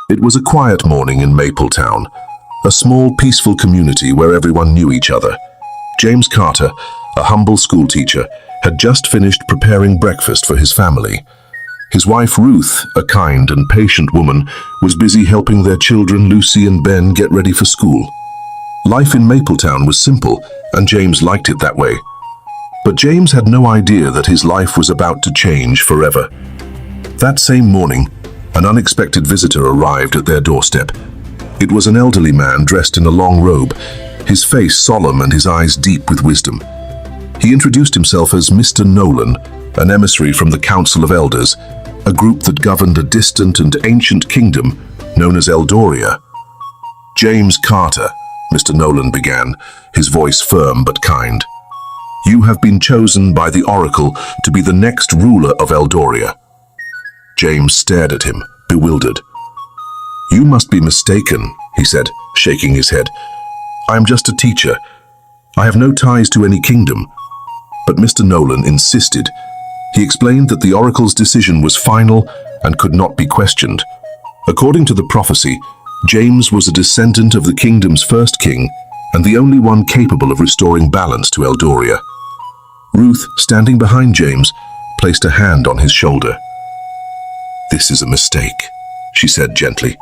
It was a quiet morning in Mapletown, a small, peaceful community where everyone knew each other. James Carter, a humble schoolteacher, had just finished preparing breakfast for his family. His wife Ruth, a kind and patient woman, was busy helping their children Lucy and Ben get ready for school. Life in Mapletown was simple, and James liked it that way. But James had no idea that his life was about to change forever. That same morning, an unexpected visitor arrived at their doorstep. It was an elderly man dressed in a long robe, his face solemn and his eyes deep with wisdom. He introduced himself as Mr. Nolan, an emissary from the Council of Elders, a group that governed a distant and ancient kingdom known as Eldoria. "James Carter," Mr. Nolan began, his voice firm but kind. "You have been chosen by the Oracle to be the next ruler of Eldoria." James stared at him, bewildered. "You must be mistaken," he said, shaking his head. "I am just a teacher. I have no ties to any kingdom." But Mr. Nolan insisted. He explained that the Oracle's decision was final and could not be questioned. According to the prophecy, James was a descendant of the kingdom's first king and the only one capable of restoring balance to Eldoria. Ruth, standing behind James, placed a hand on his shoulder. "This is a mistake," she said gently.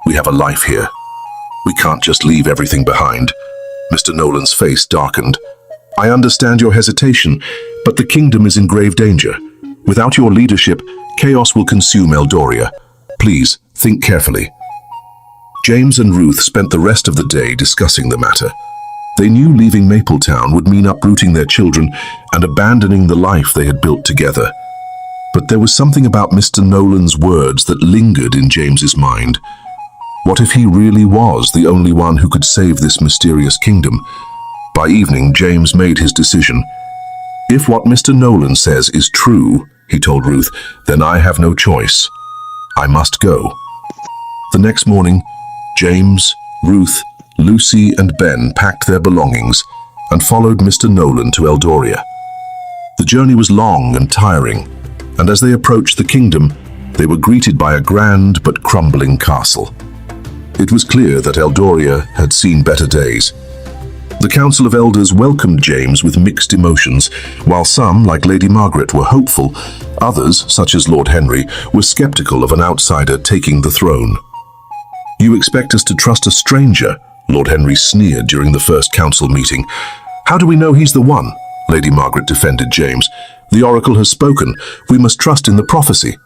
"We have a life here. We can't just leave everything behind." Mr. Nolan's face darkened. "I understand your hesitation, but the kingdom is in grave danger. Without your leadership, chaos will consume Eldoria. Please, think carefully." James and Ruth spent the rest of the day discussing the matter. They knew leaving Mapletown would mean uprooting their children and abandoning the life they had built together. But there was something about Mr. Nolan's words that lingered in James's mind. What if he really was the only one who could save this mysterious kingdom? By evening, James made his decision. "If what Mr. Nolan says is true," he told Ruth, "then I have no choice. I must go." The next morning, James, Ruth, Lucy, and Ben packed their belongings and followed Mr. Nolan to Eldoria. The journey was long and tiring, and as they approached the kingdom, they were greeted by a grand but crumbling castle. It was clear that Eldoria had seen better days. The Council of Elders welcomed James with mixed emotions. While some, like Lady Margaret, were hopeful, others, such as Lord Henry, were skeptical of an outsider taking the throne. "You expect us to trust a stranger?" Lord Henry sneered during the first council meeting. "How do we know he's the one?" Lady Margaret defended James. "The Oracle has spoken. We must trust in the prophecy."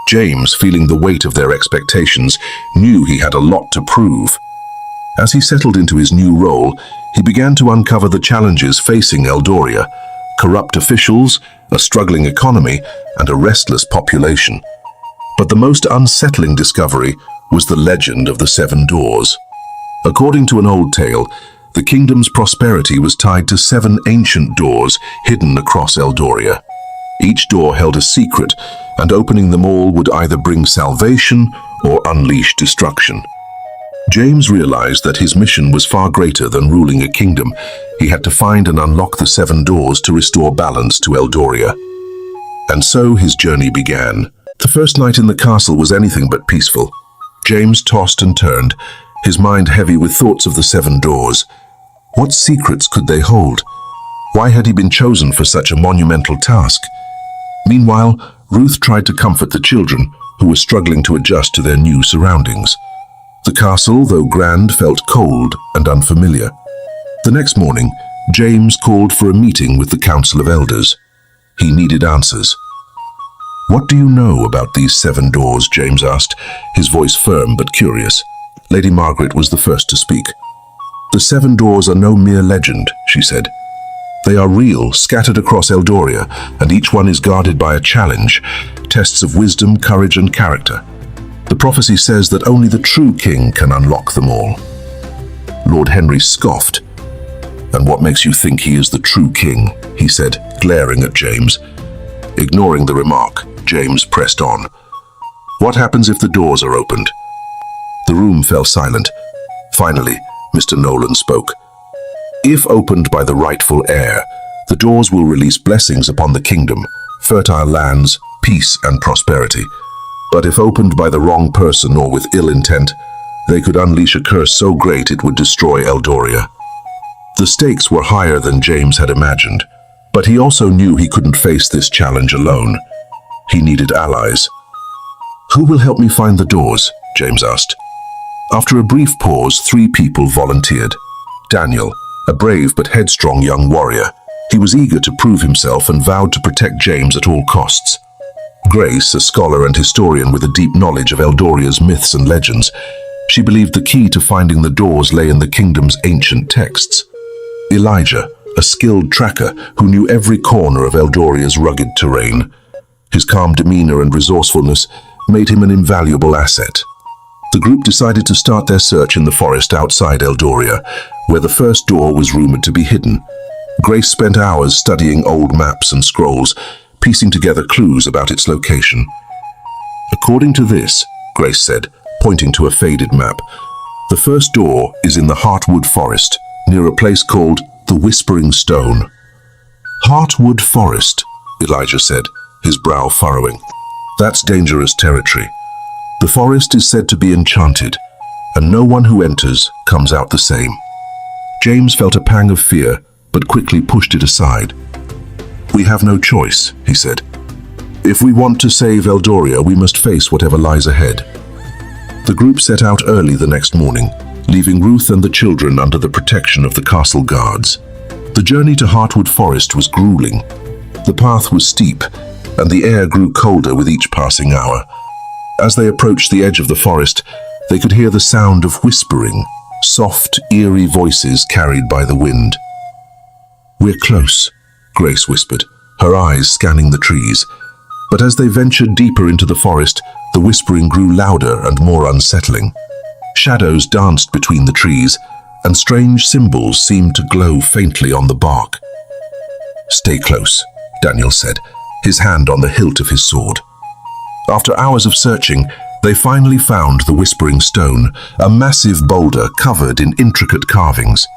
James, feeling the weight of their expectations, knew he had a lot to prove. As he settled into his new role, he began to uncover the challenges facing Eldoria: corrupt officials, a struggling economy, and a restless population. But the most unsettling discovery was the legend of the Seven Doors. According to an old tale, the kingdom's prosperity was tied to 7 ancient doors hidden across Eldoria. Each door held a secret, and opening them all would either bring salvation or unleash destruction. James realized that his mission was far greater than ruling a kingdom. He had to find and unlock the 7 doors to restore balance to Eldoria. And so his journey began. The first night in the castle was anything but peaceful. James tossed and turned, his mind heavy with thoughts of the 7 doors. What secrets could they hold? Why had he been chosen for such a monumental task? Meanwhile, Ruth tried to comfort the children, who were struggling to adjust to their new surroundings. The castle, though grand, felt cold and unfamiliar. The next morning, James called for a meeting with the Council of Elders. He needed answers. "What do you know about these 7 doors?" James asked, his voice firm but curious. Lady Margaret was the first to speak. "The 7 doors are no mere legend," she said. "They are real, scattered across Eldoria, and each one is guarded by a challenge, tests of wisdom, courage, and character. The prophecy says that only the true king can unlock them all." Lord Henry scoffed. "And what makes you think he is the true king?" he said, glaring at James. Ignoring the remark, James pressed on. "What happens if the doors are opened?" The room fell silent. Finally, Mr. Nolan spoke. "If opened by the rightful heir, the doors will release blessings upon the kingdom, fertile lands, peace and prosperity. But if opened by the wrong person or with ill intent, they could unleash a curse so great it would destroy Eldoria. The stakes were higher than James had imagined, but he also knew he couldn't face this challenge alone. He needed allies. "Who will help me find the doors?" James asked. After a brief pause, 3 people volunteered. Daniel, a brave but headstrong young warrior. He was eager to prove himself and vowed to protect James at all costs. Grace, a scholar and historian with a deep knowledge of Eldoria's myths and legends. She believed the key to finding the doors lay in the kingdom's ancient texts. Elijah, a skilled tracker who knew every corner of Eldoria's rugged terrain. His calm demeanor and resourcefulness made him an invaluable asset. The group decided to start their search in the forest outside Eldoria, where the first door was rumored to be hidden. Grace spent hours studying old maps and scrolls, piecing together clues about its location. "According to this," Grace said, pointing to a faded map, "the first door is in the Heartwood Forest, near a place called the Whispering Stone." "Heartwood Forest," Elijah said, his brow furrowing. "That's dangerous territory. The forest is said to be enchanted, and no one who enters comes out the same." James felt a pang of fear, but quickly pushed it aside. "We have no choice," he said. "If we want to save Eldoria, we must face whatever lies ahead." The group set out early the next morning, leaving Ruth and the children under the protection of the castle guards. The journey to Heartwood Forest was grueling. The path was steep, and the air grew colder with each passing hour. As they approached the edge of the forest, they could hear the sound of whispering, soft, eerie voices carried by the wind. "We're close," Grace whispered, her eyes scanning the trees. But as they ventured deeper into the forest, the whispering grew louder and more unsettling. Shadows danced between the trees, and strange symbols seemed to glow faintly on the bark. "Stay close," Daniel said, his hand on the hilt of his sword. After hours of searching, they finally found the Whispering Stone, a massive boulder covered in intricate carvings.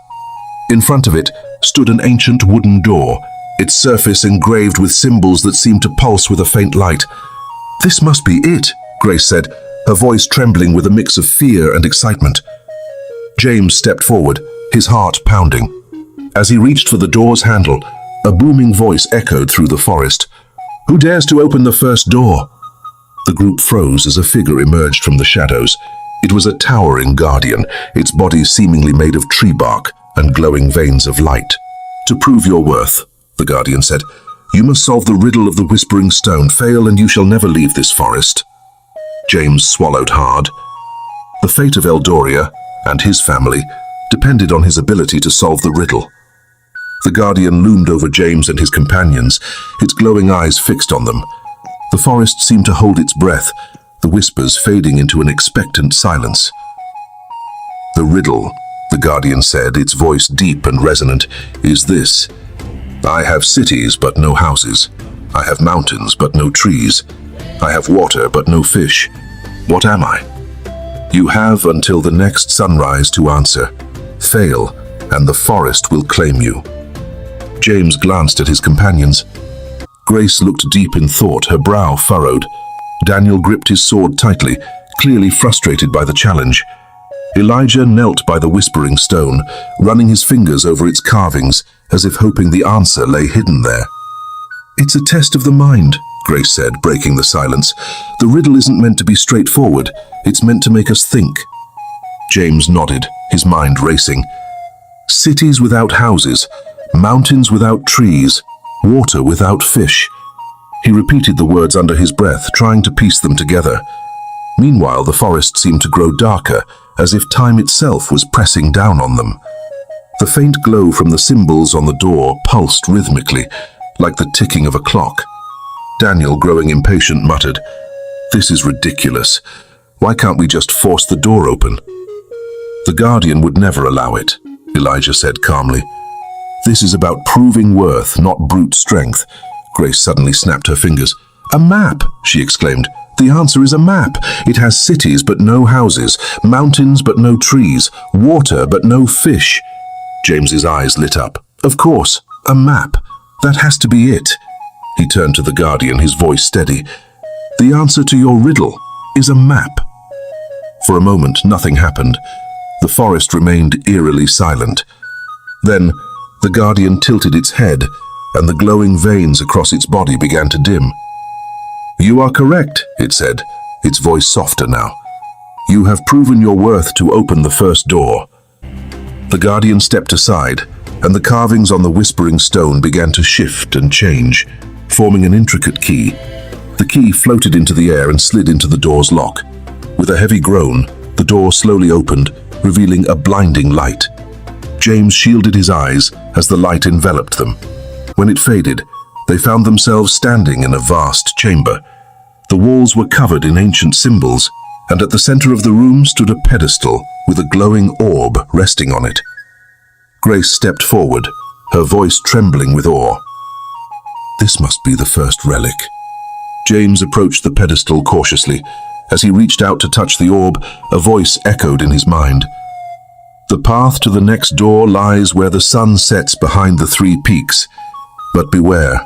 In front of it stood an ancient wooden door, its surface engraved with symbols that seemed to pulse with a faint light. "This must be it," Grace said, her voice trembling with a mix of fear and excitement. James stepped forward, his heart pounding. As he reached for the door's handle, a booming voice echoed through the forest. "Who dares to open the first door?" The group froze as a figure emerged from the shadows. It was a towering guardian, its body seemingly made of tree bark and glowing veins of light. "To prove your worth," the guardian said, "you must solve the riddle of the Whispering Stone. Fail and you shall never leave this forest." James swallowed hard. The fate of Eldoria and his family depended on his ability to solve the riddle. The guardian loomed over James and his companions, its glowing eyes fixed on them. The forest seemed to hold its breath, the whispers fading into an expectant silence. "The riddle," the guardian said, its voice deep and resonant, "is this. I have cities but no houses. I have mountains but no trees. I have water but no fish. What am I? You have until the next sunrise to answer. Fail, and the forest will claim you." James glanced at his companions. Grace looked deep in thought, her brow furrowed. Daniel gripped his sword tightly, clearly frustrated by the challenge. Elijah knelt by the Whispering Stone, running his fingers over its carvings, as if hoping the answer lay hidden there. "It's a test of the mind," Grace said, breaking the silence. "The riddle isn't meant to be straightforward. It's meant to make us think." James nodded, his mind racing. "Cities without houses, mountains without trees, water without fish." He repeated the words under his breath, trying to piece them together. Meanwhile, the forest seemed to grow darker, as if time itself was pressing down on them. The faint glow from the symbols on the door pulsed rhythmically, like the ticking of a clock. Daniel, growing impatient, muttered, "This is ridiculous. Why can't we just force the door open?" "The Guardian would never allow it," Elijah said calmly. "This is about proving worth, not brute strength." Grace suddenly snapped her fingers. "A map!" she exclaimed. "The answer is a map. It has cities but no houses, mountains but no trees, water but no fish." James's eyes lit up. "Of course, a map. That has to be it." He turned to the Guardian, his voice steady. "The answer to your riddle," is a map. For a moment, nothing happened. The forest remained eerily silent. Then, the Guardian tilted its head, and the glowing veins across its body began to dim. "You are correct," it said, its voice softer now. "You have proven your worth to open the first door." The Guardian stepped aside, and the carvings on the whispering stone began to shift and change, forming an intricate key. The key floated into the air and slid into the door's lock. With a heavy groan, the door slowly opened, revealing a blinding light. James shielded his eyes as the light enveloped them. When it faded, they found themselves standing in a vast chamber. The walls were covered in ancient symbols, and at the center of the room stood a pedestal with a glowing orb resting on it. Grace stepped forward, her voice trembling with awe. "This must be the first relic." James approached the pedestal cautiously. As he reached out to touch the orb, a voice echoed in his mind. "The path to the next door lies where the sun sets behind the 3 peaks. But beware,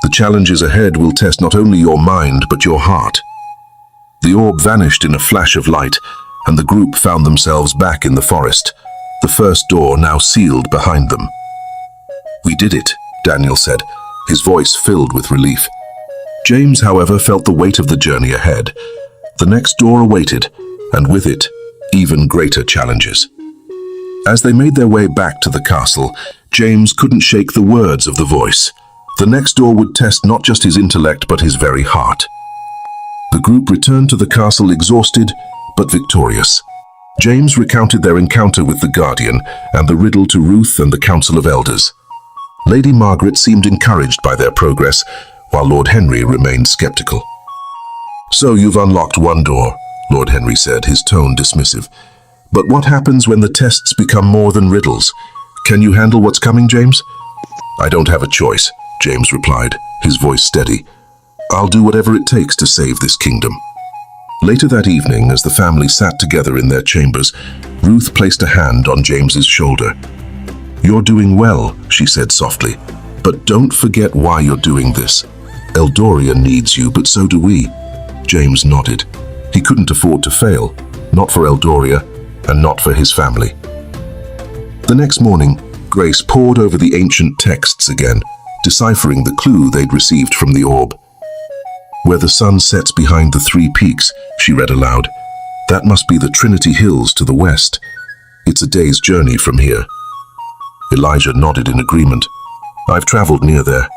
the challenges ahead will test not only your mind but your heart." The orb vanished in a flash of light, and the group found themselves back in the forest, the first door now sealed behind them. "We did it," Daniel said, his voice filled with relief. James, however, felt the weight of the journey ahead. The next door awaited, and with it, even greater challenges. As they made their way back to the castle, James couldn't shake the words of the voice. The next door would test not just his intellect but his very heart. The group returned to the castle exhausted but victorious. James recounted their encounter with the Guardian and the riddle to Ruth and the Council of Elders. Lady Margaret seemed encouraged by their progress, while Lord Henry remained skeptical. "So you've unlocked one door," Lord Henry said, his tone dismissive. "But what happens when the tests become more than riddles? Can you handle what's coming, James?" "I don't have a choice," James replied, his voice steady. "I'll do whatever it takes to save this kingdom." Later that evening, as the family sat together in their chambers, Ruth placed a hand on James's shoulder. "You're doing well," she said softly, "but don't forget why you're doing this. Eldoria needs you, but so do we." James nodded. He couldn't afford to fail, not for Eldoria, and not for his family. The next morning, Grace pored over the ancient texts again, deciphering the clue they'd received from the orb. "Where the sun sets behind the 3 peaks," she read aloud. "That must be the Trinity Hills to the west. It's a day's journey from here." Elijah nodded in agreement. "I've traveled near there.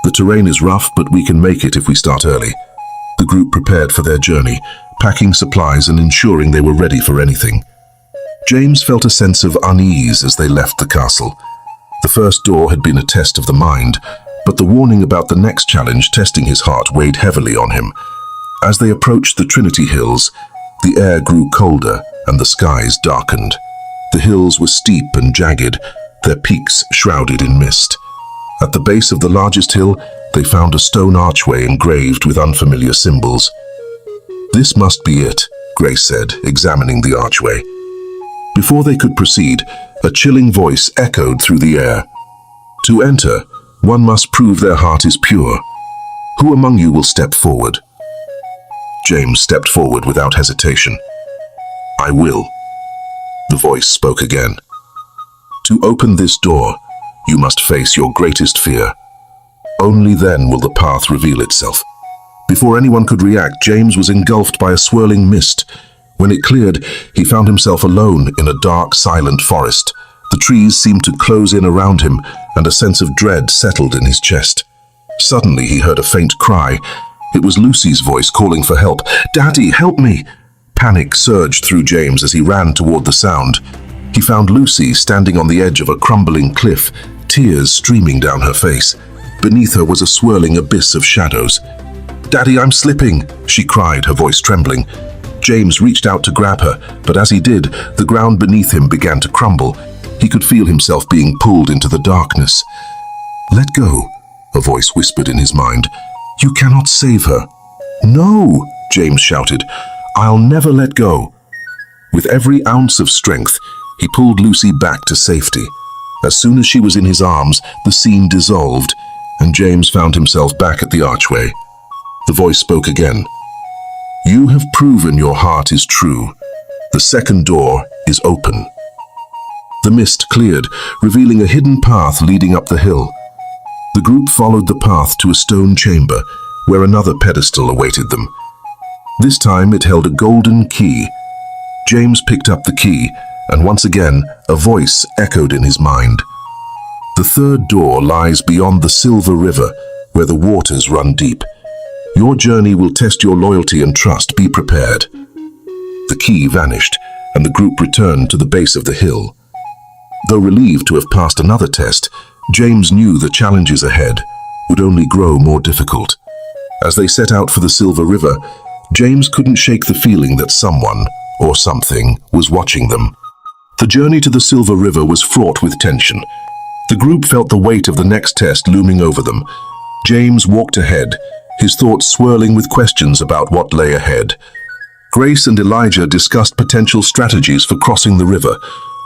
The terrain is rough, but we can make it if we start early." The group prepared for their journey, packing supplies and ensuring they were ready for anything. James felt a sense of unease as they left the castle. The first door had been a test of the mind, but the warning about the next challenge testing his heart weighed heavily on him. As they approached the Trinity Hills, the air grew colder and the skies darkened. The hills were steep and jagged, their peaks shrouded in mist. At the base of the largest hill, they found a stone archway engraved with unfamiliar symbols. "This must be it," Grace said, examining the archway. Before they could proceed, a chilling voice echoed through the air. "To enter, one must prove their heart is pure. Who among you will step forward?" James stepped forward without hesitation. "I will." The voice spoke again. "To open this door, you must face your greatest fear. Only then will the path reveal itself." Before anyone could react, James was engulfed by a swirling mist. When it cleared, he found himself alone in a dark, silent forest. The trees seemed to close in around him, and a sense of dread settled in his chest. Suddenly, he heard a faint cry. It was Lucy's voice calling for help. "Daddy, help me!" Panic surged through James as he ran toward the sound. He found Lucy standing on the edge of a crumbling cliff, tears streaming down her face. Beneath her was a swirling abyss of shadows. "Daddy, I'm slipping!" she cried, her voice trembling. James reached out to grab her, but as he did, the ground beneath him began to crumble. He could feel himself being pulled into the darkness. "Let go," a voice whispered in his mind. "You cannot save her." "No!" James shouted. "I'll never let go." With every ounce of strength, he pulled Lucy back to safety. As soon as she was in his arms, the scene dissolved, and James found himself back at the archway. The voice spoke again. You have proven your heart is true. The second door is open. The mist cleared, revealing a hidden path leading up the hill. The group followed the path to a stone chamber, where another pedestal awaited them. This time it held a golden key. James picked up the key, and once again, a voice echoed in his mind. The third door lies beyond the Silver River, where the waters run deep. Your journey will test your loyalty and trust. Be prepared. The key vanished, and the group returned to the base of the hill. Though relieved to have passed another test, James knew the challenges ahead would only grow more difficult. As they set out for the Silver River, James couldn't shake the feeling that someone, or something, was watching them. The journey to the Silver River was fraught with tension. The group felt the weight of the next test looming over them. James walked ahead, his thoughts swirling with questions about what lay ahead. Grace and Elijah discussed potential strategies for crossing the river,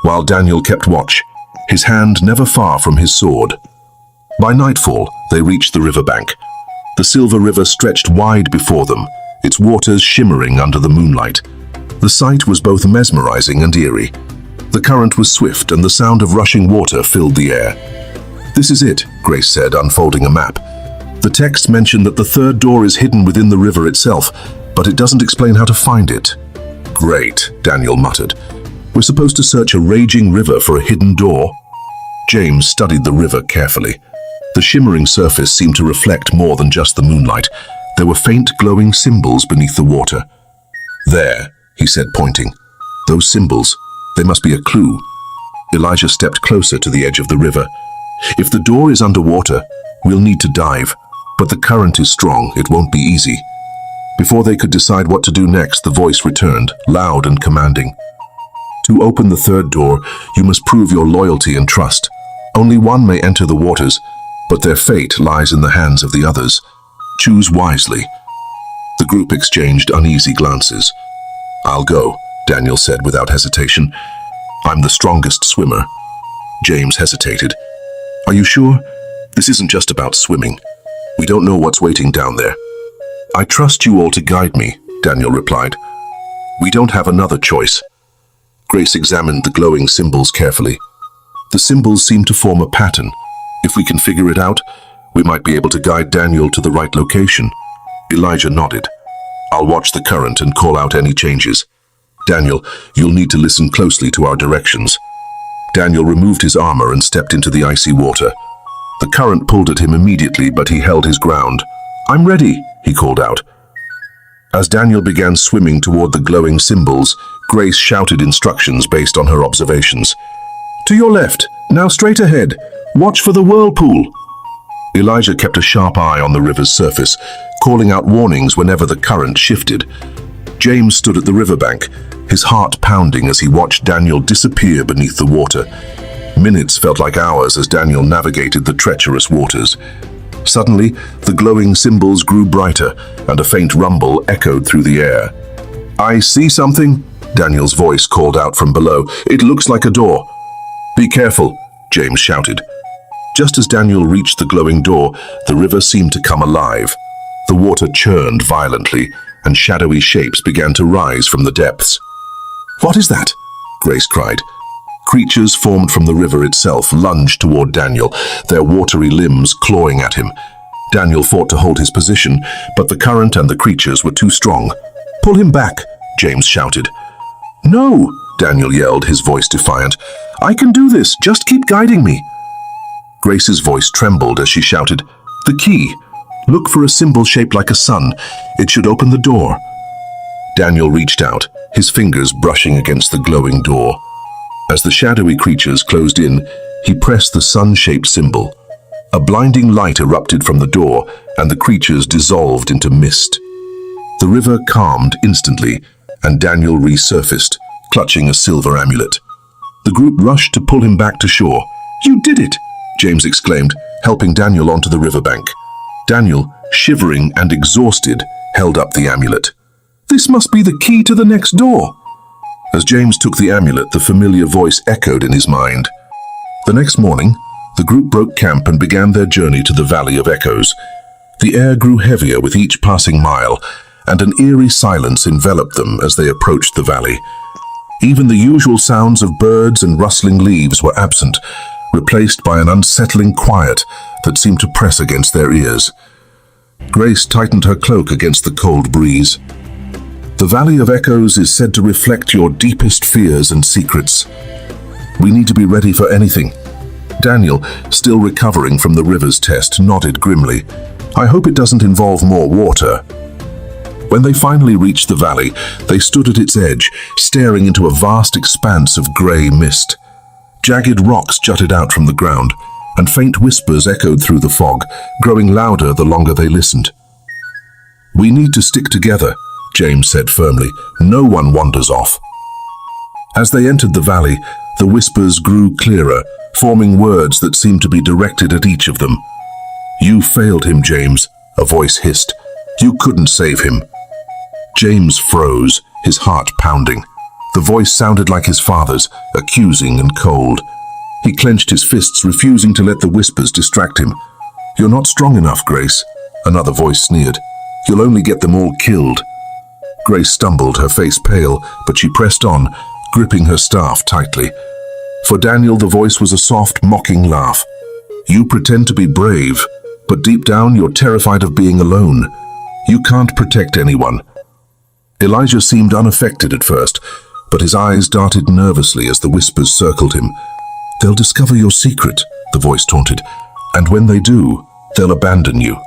while Daniel kept watch, his hand never far from his sword. By nightfall, they reached the riverbank. The Silver River stretched wide before them, its waters shimmering under the moonlight. The sight was both mesmerizing and eerie. The current was swift, and the sound of rushing water filled the air. "This is it," Grace said, unfolding a map. "The text mentioned that the third door is hidden within the river itself, but it doesn't explain how to find it." "Great," Daniel muttered. "We're supposed to search a raging river for a hidden door?" James studied the river carefully. The shimmering surface seemed to reflect more than just the moonlight. There were faint glowing symbols beneath the water. "There," he said, pointing. "Those symbols, they must be a clue." Elijah stepped closer to the edge of the river. "If the door is underwater, we'll need to dive, but the current is strong, it won't be easy." Before they could decide what to do next, the voice returned, loud and commanding. "To open the third door, you must prove your loyalty and trust. Only one may enter the waters, but their fate lies in the hands of the others. Choose wisely." The group exchanged uneasy glances. "I'll go," Daniel said without hesitation. "I'm the strongest swimmer." James hesitated. "Are you sure? This isn't just about swimming. We don't know what's waiting down there." "I trust you all to guide me," Daniel replied. "We don't have another choice." Grace examined the glowing symbols carefully. The symbols seemed to form a pattern. "If we can figure it out, we might be able to guide Daniel to the right location." Elijah nodded. "I'll watch the current and call out any changes. Daniel, you'll need to listen closely to our directions." Daniel removed his armor and stepped into the icy water. The current pulled at him immediately, but he held his ground. "I'm ready," he called out. As Daniel began swimming toward the glowing symbols, Grace shouted instructions based on her observations. "To your left, now straight ahead. Watch for the whirlpool." Elijah kept a sharp eye on the river's surface, calling out warnings whenever the current shifted. James stood at the riverbank, his heart pounding as he watched Daniel disappear beneath the water. Minutes felt like hours as Daniel navigated the treacherous waters. Suddenly, the glowing symbols grew brighter, and a faint rumble echoed through the air. "I see something," Daniel's voice called out from below. "It looks like a door." "Be careful," James shouted. Just as Daniel reached the glowing door, the river seemed to come alive. The water churned violently, and shadowy shapes began to rise from the depths. "What is that?" Grace cried. Creatures formed from the river itself lunged toward Daniel, their watery limbs clawing at him. Daniel fought to hold his position, but the current and the creatures were too strong. "Pull him back," James shouted. "No," Daniel yelled, his voice defiant. "I can do this, just keep guiding me." Grace's voice trembled as she shouted, "The key! Look for a symbol shaped like a sun. It should open the door." Daniel reached out, his fingers brushing against the glowing door. As the shadowy creatures closed in, he pressed the sun-shaped symbol. A blinding light erupted from the door, and the creatures dissolved into mist. The river calmed instantly, and Daniel resurfaced, clutching a silver amulet. The group rushed to pull him back to shore. "You did it!" James exclaimed, helping Daniel onto the riverbank. Daniel, shivering and exhausted, held up the amulet. "This must be the key to the next door." As James took the amulet, the familiar voice echoed in his mind. The next morning, the group broke camp and began their journey to the Valley of Echoes. The air grew heavier with each passing mile, and an eerie silence enveloped them as they approached the valley. Even the usual sounds of birds and rustling leaves were absent, replaced by an unsettling quiet that seemed to press against their ears. Grace tightened her cloak against the cold breeze. The Valley of Echoes is said to reflect your deepest fears and secrets. We need to be ready for anything. Daniel, still recovering from the river's test, nodded grimly. I hope it doesn't involve more water. When they finally reached the valley, they stood at its edge, staring into a vast expanse of grey mist. Jagged rocks jutted out from the ground, and faint whispers echoed through the fog, growing louder the longer they listened. We need to stick together, James said firmly. No one wanders off. As they entered the valley, the whispers grew clearer, forming words that seemed to be directed at each of them. You failed him, James, a voice hissed. You couldn't save him. James froze, his heart pounding. The voice sounded like his father's, accusing and cold. He clenched his fists, refusing to let the whispers distract him. You're not strong enough, Grace, another voice sneered. You'll only get them all killed. Grace stumbled, her face pale, but she pressed on, gripping her staff tightly. For Daniel, the voice was a soft, mocking laugh. You pretend to be brave, but deep down you're terrified of being alone. You can't protect anyone. Elijah seemed unaffected at first, but his eyes darted nervously as the whispers circled him. They'll discover your secret, the voice taunted, and when they do, they'll abandon you.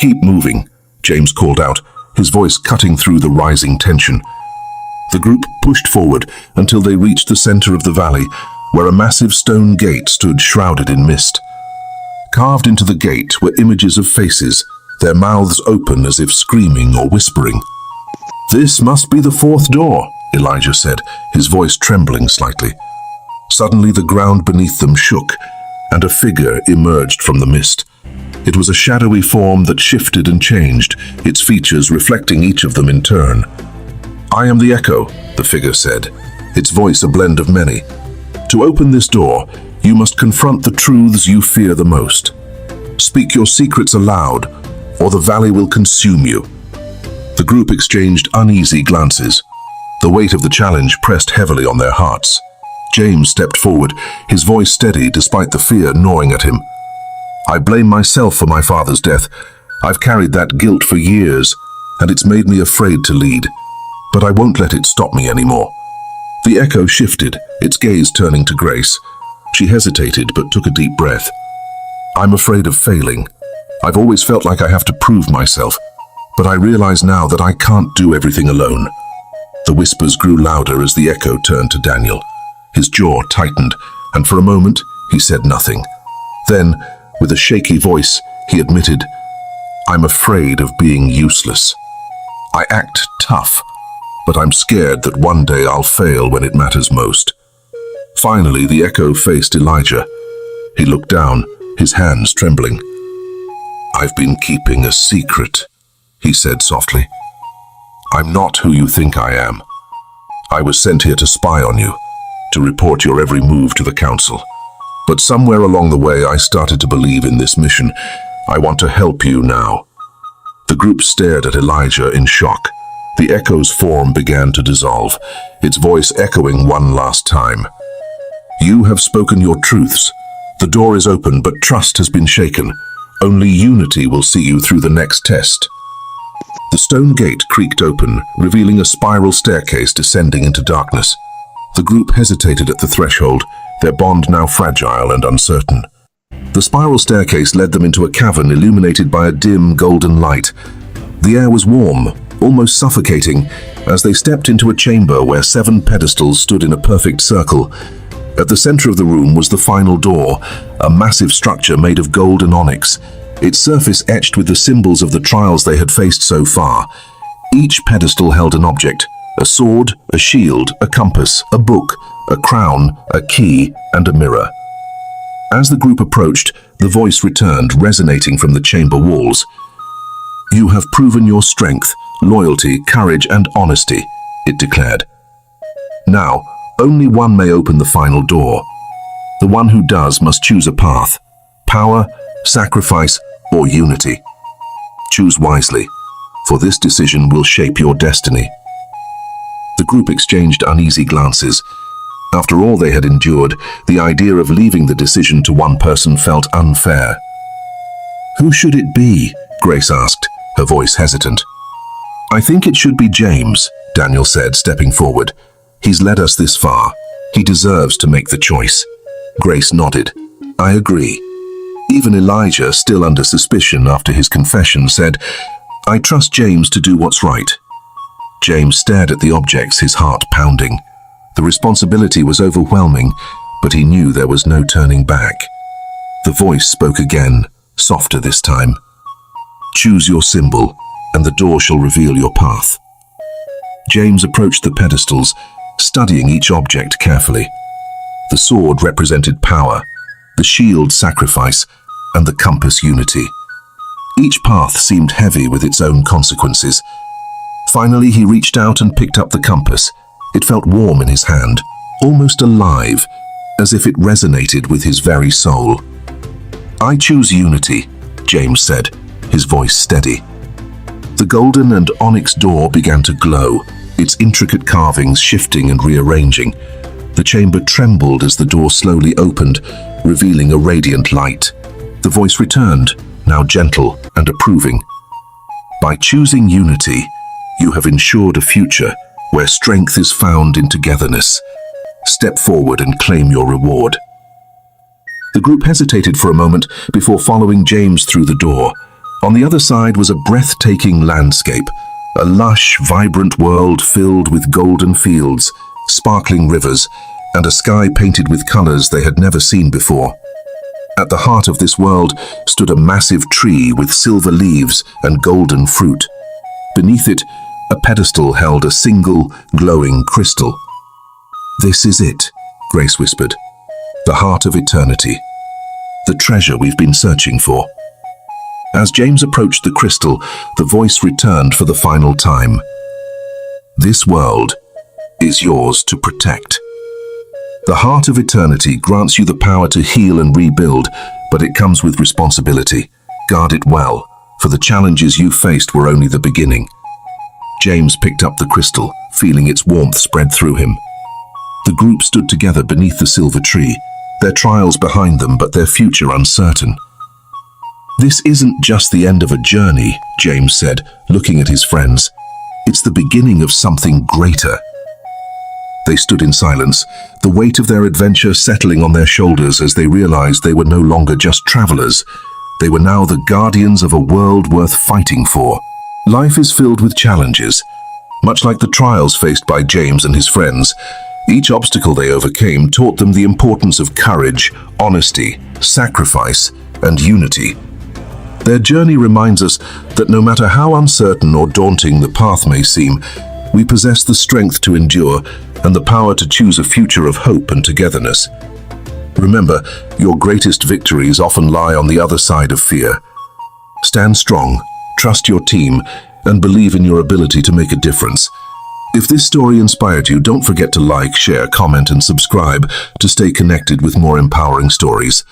Keep moving, James called out, his voice cutting through the rising tension. The group pushed forward until they reached the center of the valley, where a massive stone gate stood shrouded in mist. Carved into the gate were images of faces, their mouths open as if screaming or whispering. This must be the fourth door, Elijah said, his voice trembling slightly. Suddenly the ground beneath them shook, and a figure emerged from the mist. It was a shadowy form that shifted and changed, its features reflecting each of them in turn. I am the Echo, the figure said, its voice a blend of many. To open this door, you must confront the truths you fear the most. Speak your secrets aloud, or the valley will consume you. The group exchanged uneasy glances. The weight of the challenge pressed heavily on their hearts. James stepped forward, his voice steady despite the fear gnawing at him. I blame myself for my father's death. I've carried that guilt for years, and it's made me afraid to lead. But I won't let it stop me anymore. The Echo shifted, its gaze turning to Grace. She hesitated but took a deep breath. I'm afraid of failing. I've always felt like I have to prove myself, but I realize now that I can't do everything alone. The whispers grew louder as the Echo turned to Daniel. His jaw tightened, and for a moment he said nothing. Then, with a shaky voice, he admitted, I'm afraid of being useless. I act tough, but I'm scared that one day I'll fail when it matters most. Finally, the Echo faced Elijah. He looked down, his hands trembling. I've been keeping a secret, he said softly. I'm not who you think I am. I was sent here to spy on you, to report your every move to the council. But somewhere along the way I started to believe in this mission. I want to help you now. The group stared at Elijah in shock. The Echo's form began to dissolve, its voice echoing one last time. You have spoken your truths. The door is open, but trust has been shaken. Only unity will see you through the next test. The stone gate creaked open, revealing a spiral staircase descending into darkness. The group hesitated at the threshold, their bond now fragile and uncertain. The spiral staircase led them into a cavern illuminated by a dim golden light. The air was warm, almost suffocating, as they stepped into a chamber where 7 pedestals stood in a perfect circle. At the center of the room was the final door, a massive structure made of gold and onyx, its surface etched with the symbols of the trials they had faced so far. Each pedestal held an object, a sword, a shield, a compass, a book, a crown, a key, and a mirror. As the group approached, the voice returned, resonating from the chamber walls. You have proven your strength, loyalty, courage, and honesty, it declared. Now, only one may open the final door. The one who does must choose a path: power, sacrifice, or unity. Choose wisely, for this decision will shape your destiny." The group exchanged uneasy glances. After all they had endured, the idea of leaving the decision to one person felt unfair. "Who should it be?" Grace asked, her voice hesitant. "I think it should be James," Daniel said, stepping forward. "He's led us this far. He deserves to make the choice." Grace nodded. "I agree." Even Elijah, still under suspicion after his confession, said, "I trust James to do what's right." James stared at the objects, his heart pounding. The responsibility was overwhelming, but he knew there was no turning back. The voice spoke again, softer this time. "Choose your symbol, and the door shall reveal your path." James approached the pedestals, studying each object carefully. The sword represented power, the shield sacrifice, and the compass unity. Each path seemed heavy with its own consequences. Finally, he reached out and picked up the compass. It felt warm in his hand, almost alive, as if it resonated with his very soul. "I choose unity," James said, his voice steady. The golden and onyx door began to glow, its intricate carvings shifting and rearranging. The chamber trembled as the door slowly opened, revealing a radiant light. The voice returned, now gentle and approving. "By choosing unity, you have ensured a future where strength is found in togetherness. Step forward and claim your reward." The group hesitated for a moment before following James through the door. On the other side was a breathtaking landscape, a lush, vibrant world filled with golden fields, sparkling rivers, and a sky painted with colors they had never seen before. At the heart of this world stood a massive tree with silver leaves and golden fruit. Beneath it, a pedestal held a single, glowing crystal. "This is it," Grace whispered. "The heart of eternity. The treasure we've been searching for." As James approached the crystal, the voice returned for the final time. "This world is yours to protect." The heart of eternity grants you the power to heal and rebuild, but it comes with responsibility. Guard it well, for the challenges you faced were only the beginning. James picked up the crystal, feeling its warmth spread through him. The group stood together beneath the silver tree, their trials behind them but their future uncertain. "This isn't just the end of a journey," James said, looking at his friends. "It's the beginning of something greater." They stood in silence, the weight of their adventure settling on their shoulders as they realized they were no longer just travelers. They were now the guardians of a world worth fighting for. Life is filled with challenges. Much like the trials faced by James and his friends, each obstacle they overcame taught them the importance of courage, honesty, sacrifice, and unity. Their journey reminds us that no matter how uncertain or daunting the path may seem, we possess the strength to endure and the power to choose a future of hope and togetherness. Remember, your greatest victories often lie on the other side of fear. Stand strong, trust your team, and believe in your ability to make a difference. If this story inspired you, don't forget to like, share, comment, and subscribe to stay connected with more empowering stories.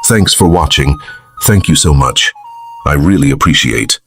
Thanks for watching. Thank you so much. I really appreciate